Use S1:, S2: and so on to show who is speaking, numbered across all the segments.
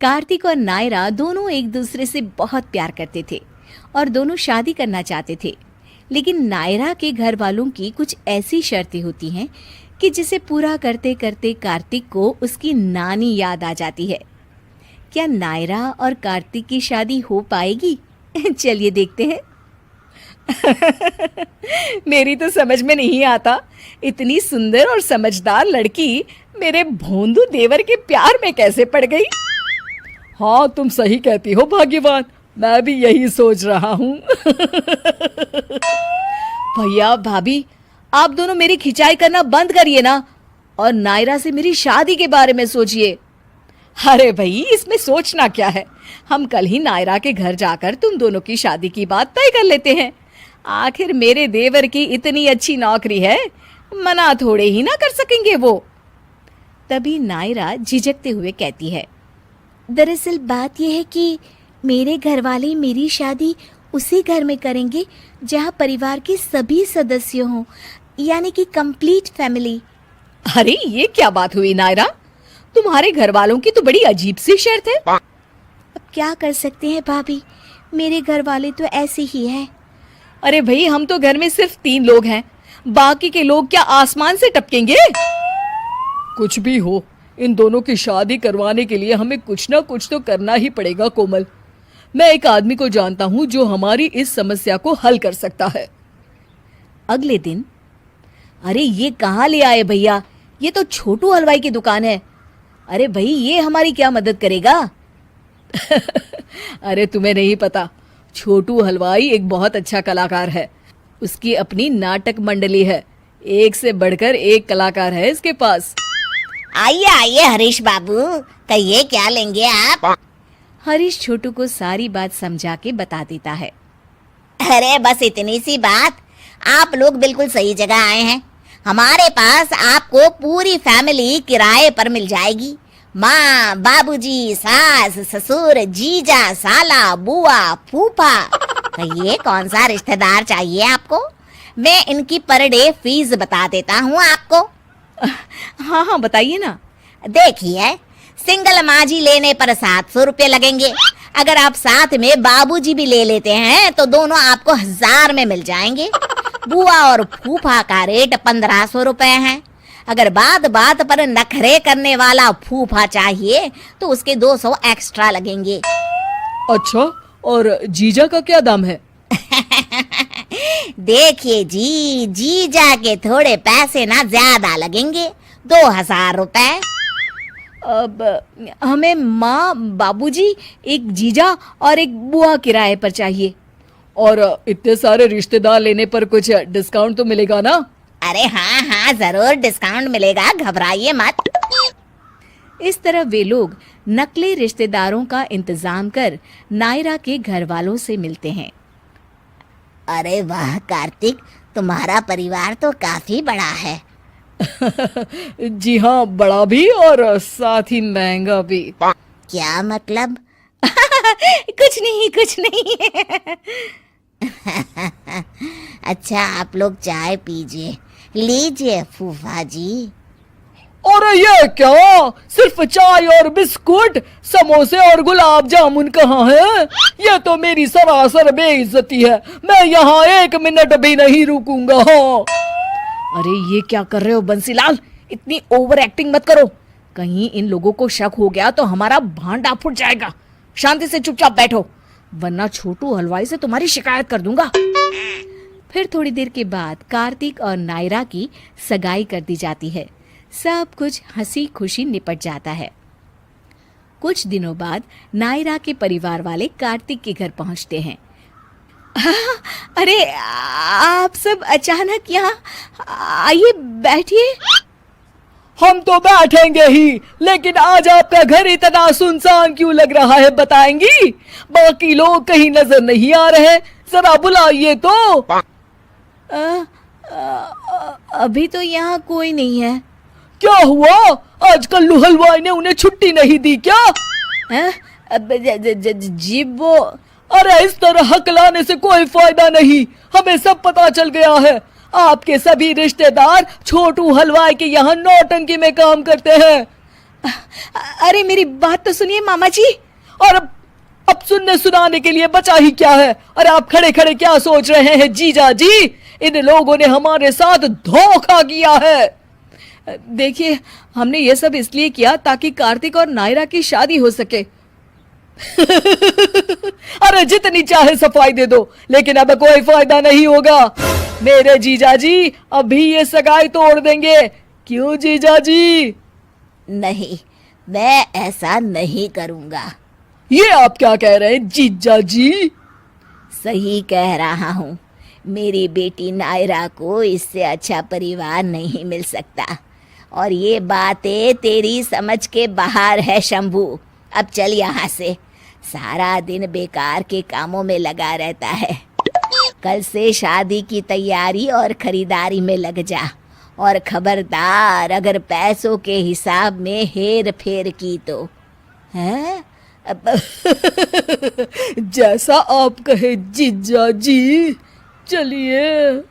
S1: कार्तिक और नायरा दोनों एक दूसरे से बहुत प्यार करते थे और दोनों शादी करना चाहते थे। लेकिन नायरा के घर वालों की कुछ ऐसी शर्तें होती हैं कि जिसे पूरा करते करते कार्तिक को उसकी नानी याद आ जाती है। क्या नायरा और कार्तिक की शादी हो पाएगी? चलिए देखते हैं। मेरी तो समझ में नहीं आता, इतनी सुंदर और समझदार लड़की मेरे भोंदू देवर के प्यार में कैसे पड़ गई।
S2: हाँ, तुम सही कहती हो भाग्यवान, मैं भी यही सोच रहा हूँ।
S1: भैया भाभी, आप दोनों मेरी खिंचाई करना बंद करिए ना और नायरा से मेरी शादी के बारे में सोचिए।
S2: अरे भाई, इसमें सोचना क्या है, हम कल ही नायरा के घर जाकर तुम दोनों की शादी की बात तय कर लेते हैं। आखिर मेरे देवर की इतनी अच्छी नौकरी है, मना थोड़े ही ना कर सकेंगे वो।
S1: तभी नायरा झिझकते हुए कहती है, दरअसल बात यह है कि मेरे घर वाले मेरी शादी उसी घर में करेंगे जहाँ परिवार के सभी सदस्य हों, यानी कि कंप्लीट फैमिली।
S2: अरे ये क्या बात हुई नायरा, तुम्हारे घर वालों की तो बड़ी अजीब सी शर्त है।
S1: अब क्या कर सकते हैं भाभी, मेरे घर वाले तो ऐसे ही हैं।
S2: अरे भाई, हम तो घर में सिर्फ 3 लोग हैं, बाकी के लोग क्या आसमान से टपकेंगे? कुछ भी हो, इन दोनों की शादी करवाने के लिए हमें कुछ ना कुछ तो करना ही पड़ेगा कोमल। मैं एक आदमी को जानता हूँ जो हमारी इस समस्या को हल कर सकता है।
S1: अगले दिन, अरे ये कहाँ ले आए भैया, ये तो छोटू हलवाई की दुकान है। अरे भाई, ये हमारी क्या मदद करेगा?
S2: अरे तुम्हें नहीं पता, छोटू हलवाई एक बहुत अच्छा कलाकार है। उसकी अपनी नाटक मंडली है, एक से बढ़कर एक कलाकार है इसके पास।
S3: आइए आइए हरीश बाबू, कहिए क्या लेंगे आप?
S1: हरीश छोटू को सारी बात समझा के बता देता है।
S3: अरे बस इतनी सी बात, आप लोग बिल्कुल सही जगह आए हैं। हमारे पास आपको पूरी फैमिली किराए पर मिल जाएगी। माँ, बाबूजी, सास, ससुर, जीजा, साला, बुआ, फूफा। कहिए कौन सा रिश्तेदार चाहिए आपको? मैं इनकी पर डे फीस बता देता हूँ आपको।
S1: हाँ हाँ बताइए ना।
S3: देखिए, सिंगल माजी लेने पर 700 रुपये लगेंगे। अगर आप साथ में बाबूजी भी ले लेते हैं तो दोनों आपको 1000 में मिल जाएंगे। बुआ और फूफा का रेट 1500 रुपए है। अगर बात बात पर नखरे करने वाला फूफा चाहिए तो उसके 200 एक्स्ट्रा लगेंगे।
S2: अच्छा, और जीजा का क्या दाम है?
S3: देखिए जी, जीजा के थोड़े पैसे ना ज्यादा लगेंगे, 2000 रुपए।
S1: अब हमें माँ, बाबूजी, एक जीजा और एक बुआ किराए पर चाहिए।
S2: और इतने सारे रिश्तेदार लेने पर कुछ डिस्काउंट तो मिलेगा ना?
S3: अरे हाँ हाँ, जरूर डिस्काउंट मिलेगा, घबराइए मत।
S1: इस तरह वे लोग नकली रिश्तेदारों का इंतजाम कर नायरा के घर वालों से मिलते हैं।
S3: अरे वाह कार्तिक, तुम्हारा परिवार तो काफी बड़ा है।
S2: जी हाँ, बड़ा भी और साथ ही महंगा भी।
S3: क्या मतलब?
S1: कुछ नहीं।
S3: अच्छा, आप लोग चाय पीजिए, लीजिए फूफा जी।
S2: अरे ये क्या, सिर्फ चाय और बिस्कुट, समोसे और गुलाब जामुन कहाँ है? ये तो मेरी सरासर बेइज्जती है, मैं यहाँ 1 मिनट भी नहीं रुकूंगा।
S1: अरे ये क्या कर रहे हो बंसीलाल, इतनी ओवर एक्टिंग मत करो, कहीं इन लोगों को शक हो गया तो हमारा भांडा फूट जाएगा। शांति से चुपचाप बैठो, वरना छोटू हलवाई से तुम्हारी शिकायत कर दूंगा। फिर थोड़ी देर के बाद कार्तिक और नायरा की सगाई कर दी जाती है। सब कुछ हंसी खुशी निपट जाता है। कुछ दिनों बाद नायरा के परिवार वाले कार्तिक के घर पहुंचते हैं। अरे आप सब अचानक यहाँ, आइए बैठिए।
S2: हम तो बैठेंगे ही, लेकिन आज आपका घर इतना सुनसान क्यों लग रहा है, बताएंगी? बाकी लोग कहीं नजर नहीं आ रहे, जरा बुलाइए तो।
S1: अभी तो यहाँ कोई नहीं है।
S2: क्या हुआ, आज कल्लू हलवाई ने उन्हें छुट्टी नहीं दी क्या?
S1: जी वो,
S2: अरे इस तरह हकलाने से कोई फायदा नहीं, हमें सब पता चल गया है। आपके सभी रिश्तेदार छोटू हलवाई के यहाँ नौटंकी में काम करते हैं। अरे मेरी बात तो सुनिए मामा जी। और अब सुनने सुनाने के लिए बचा ही क्या है? अरे आप खड़े खड़े क्या सोच रहे हैं जीजा जी? इन लोगों ने हमारे साथ धोखा किया है। देखिए, हमने ये सब इसलिए किया ताकि कार्तिक और नायरा की शादी हो सके। अरे जितनी चाहे सफाई दे दो, लेकिन अब कोई फायदा नहीं होगा। मेरे जीजा जी अभी ये सगाई तोड़ देंगे। क्यों जीजा जी?
S3: नहीं, मैं ऐसा नहीं करूंगा।
S2: ये आप क्या कह रहे हैं जीजा जी?
S3: सही कह रहा हूँ। मेरी बेटी नायरा को इससे अच्छा परिवार नहीं मिल सकता, और ये बातें तेरी समझ के बाहर है शंभू। अब चल यहाँ से, सारा दिन बेकार के कामों में लगा रहता है। कल से शादी की तैयारी और खरीदारी में लग जा, और खबरदार अगर पैसों के हिसाब में हेर फेर की तो। हैं?
S2: जैसा आप कहे जीजा जी। चलिए।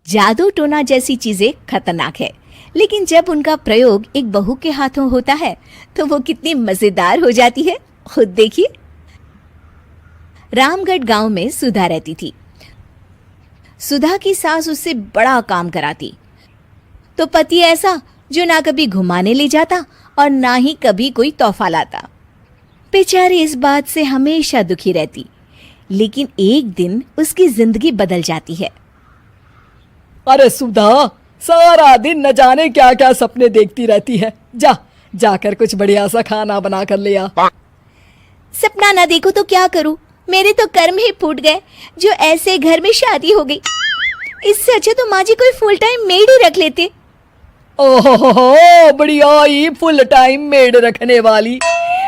S1: जादू टोना जैसी चीजें खतरनाक है, लेकिन जब उनका प्रयोग एक बहू के हाथों होता है तो वो कितनी मजेदार हो जाती है, खुद देखिए। रामगढ़ गांव में सुधा रहती थी। सुधा की सास उससे बड़ा काम कराती, तो पति ऐसा जो ना कभी घुमाने ले जाता और ना ही कभी कोई तोहफा लाता। बेचारी इस बात से हमेशा दुखी रहती, लेकिन एक दिन उसकी जिंदगी बदल जाती है।
S2: अरे सुधा, सारा दिन न जाने क्या क्या सपने देखती रहती है। जाकर कुछ बढ़िया सा खाना बना कर ले आ।
S1: सपना ना देखो तो क्या करूं? मेरे तो कर्म ही फूट गए जो ऐसे घर में शादी हो गई। इससे अच्छा तो माँ जी कोई फुल टाइम मेड ही रख लेते।
S2: ओहो, बढ़िया ही फुल टाइम मेड रखने वाली।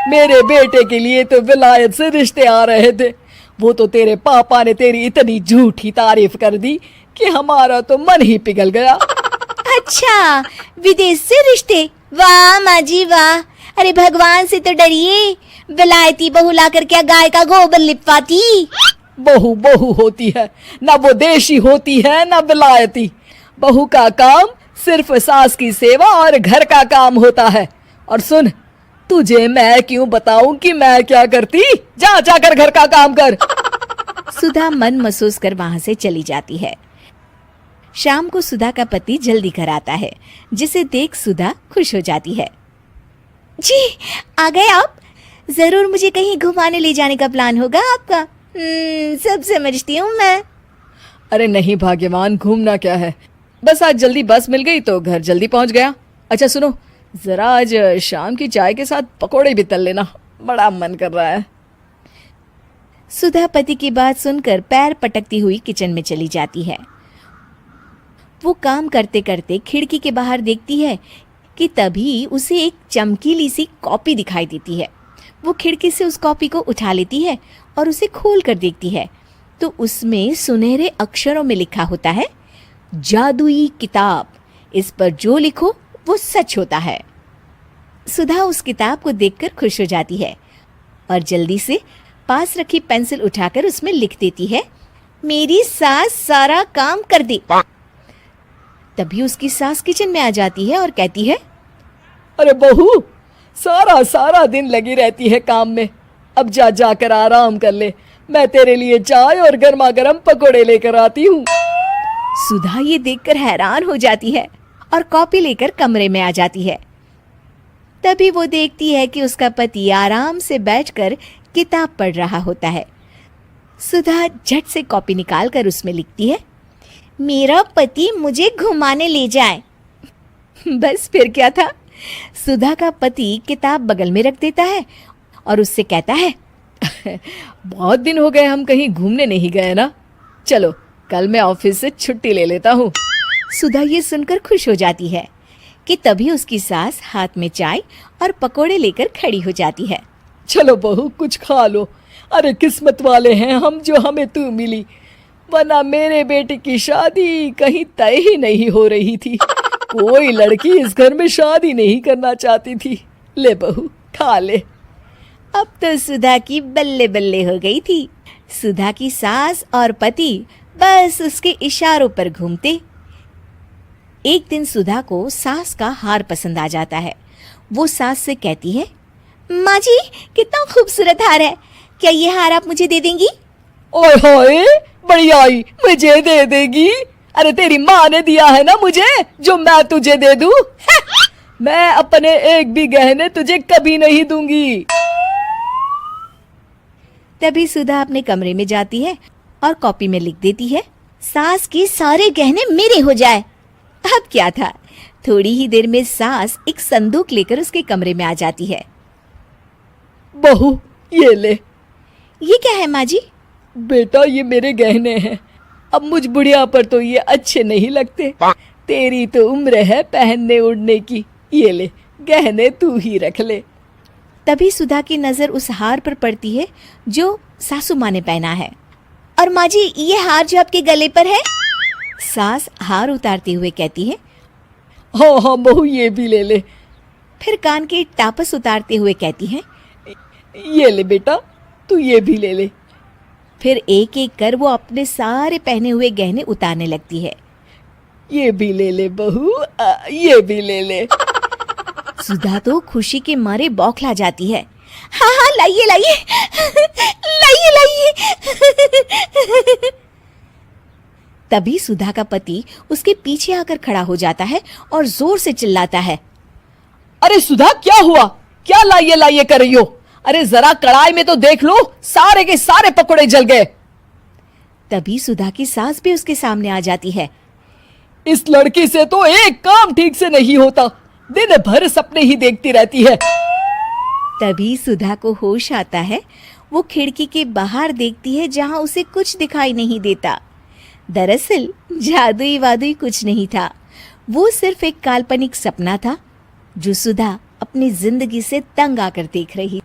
S2: मेरे बेटे के लिए तो विलायत से रिश्ते आ रहे थे। वो तो तेरे पापा ने तेरी इतनी झूठी तारीफ कर दी कि हमारा तो मन ही पिघल गया।
S1: अच्छा, विदेश से रिश्ते? वाह माँ जी वाह। अरे भगवान से तो डरिए, विलायती बहू लाकर क्या गाय का गोबर लिपवाती?
S2: बहू बहू होती है ना, वो देशी होती है ना विलायती। बहू का काम सिर्फ सास की सेवा और घर का काम होता है। और सुन, तुझे मैं क्यों बताऊं कि मैं क्या करती? जाकर घर का काम कर।
S1: सुधा मन महसूस कर वहां से चली जाती है। शाम को सुधा का पति जल्दी घर आता है, जिसे देख सुधा खुश हो जाती है। जी, आ गए आप? जरूर मुझे कहीं घुमाने ले जाने का प्लान होगा आपका। सब समझती हूँ मैं।
S2: अरे नहीं भाग्यवान, घूमना क्या है, बस आज जल्दी बस मिल गई तो घर जल्दी पहुंच गया। अच्छा सुनो, जरा आज शाम की चाय के साथ पकोड़े भी तल लेना, बड़ा मन कर रहा है।
S1: सुधा पति की बात सुनकर पैर पटकती हुई किचन में चली जाती है। वो काम करते करते खिड़की के बाहर देखती है कि तभी उसे एक चमकीली सी कॉपी दिखाई देती है। वो खिड़की से उस कॉपी को उठा लेती है और उसे खोल कर देखती है, तो उसमें सुनहरे अक्षरों में लिखा होता है, जादुई किताब, इस पर जो लिखो वो सच होता है। सुधा उस किताब को देखकर खुश हो जाती है और जल्दी से पास रखी पेंसिल उठाकर उसमें लिख देती है, मेरी सास सारा काम कर दे। तभी उसकी सास किचन में आ जाती है और कहती है,
S2: अरे बहू, सारा दिन लगी रहती है काम में, अब जाकर आराम कर ले। मैं तेरे लिए चाय और गर्मा गर्म पकोड़े लेकर आती हूँ।
S1: सुधा ये देखकर हैरान हो जाती है और कॉपी लेकर कमरे में आ जाती है। तभी वो देखती है कि उसका पति आराम से बैठकर किताब पढ़ रहा होता है। सुधा झट से कॉपी निकालकर उसमें लिखती है, मेरा पति मुझे घुमाने ले जाए। बस फिर क्या था, सुधा का पति किताब बगल में रख देता है और उससे कहता है,
S2: बहुत दिन हो गए हम कहीं घूमने नहीं गए ना, चलो कल मैं ऑफिस से छुट्टी ले लेता हूँ।
S1: सुधा ये सुनकर खुश हो जाती है कि तभी उसकी सास हाथ में चाय और पकोड़े लेकर खड़ी हो जाती है।
S2: चलो बहू, कुछ खा लो। अरे किस्मत वाले हैं हम जो हमें तू मिली। वरना मेरे बेटे की शादी कहीं तय ही नहीं हो रही थी। कोई लड़की इस घर में शादी नहीं करना चाहती थी। ले बहू, खा ले।
S3: अब तो सुधा की बल्ले बल्ले हो गई थी। सुधा की सास और पति बस उसके इशारों पर घूमते। एक दिन सुधा को सास का हार पसंद आ जाता है। वो सास से कहती है, माँ जी कितना खूबसूरत हार है, क्या ये हार आप मुझे दे देंगी?
S2: ओए होए, बढ़िया आई, मुझे दे देगी? अरे तेरी माँ ने दिया है ना मुझे, जो मैं तुझे दे दूं? मैं अपने एक भी गहने तुझे कभी नहीं दूंगी।
S3: तभी सुधा अपने कमरे में जाती है और कॉपी में लिख देती है, सास के सारे गहने मेरे हो जाए। अब क्या था, थोड़ी ही देर में सास एक संदूक लेकर उसके कमरे में आ जाती है।
S2: बहू, ये ले।
S3: ये क्या है माँ जी?
S2: बेटा, ये मेरे गहने हैं। अब मुझ बुढ़िया पर तो ये अच्छे नहीं लगते। तेरी तो उम्र है पहनने उड़ने की। ये ले, गहने तू ही रख ले।
S3: तभी सुधा की नजर उस हार पर पड़ती है जो सासू माँ ने पहना है। और माँ जी, ये हार जो आपके गले पर है? सास हार उतारते हुए कहती है,
S2: हाँ हाँ बहू, ये भी ले ले।
S3: फिर कान के टापस उतारते हुए कहती है,
S2: ये ले बेटा, तू ये भी ले ले।
S3: फिर एक एक कर वो अपने सारे पहने हुए गहने उतारने लगती है।
S2: ये भी ले ले बहू, ये भी ले ले।
S3: सुधा तो खुशी के मारे बौखला जाती है। हाँ हाँ, लाइए लाइए, लाइए लाइए। तभी सुधा का पति उसके पीछे आकर खड़ा हो जाता है और जोर से चिल्लाता है,
S2: अरे सुधा, क्या हुआ? क्या लाइए लाइए कर रही हो? अरे जरा कढ़ाई में तो देख लो, सारे के सारे पकोड़े जल गए।
S3: तभी सुधा की सास भी उसके सामने आ जाती है।
S2: इस लड़की से तो एक काम ठीक से नहीं होता, दिन भर सपने ही देखती रहती है।
S3: तभी सुधा को होश आता है। वो खिड़की के बाहर देखती है जहां उसे कुछ दिखाई नहीं देता। दरअसल जादुई वादुई कुछ नहीं था, वो सिर्फ एक काल्पनिक सपना था जो सुधा अपनी जिंदगी से तंग आकर देख रही।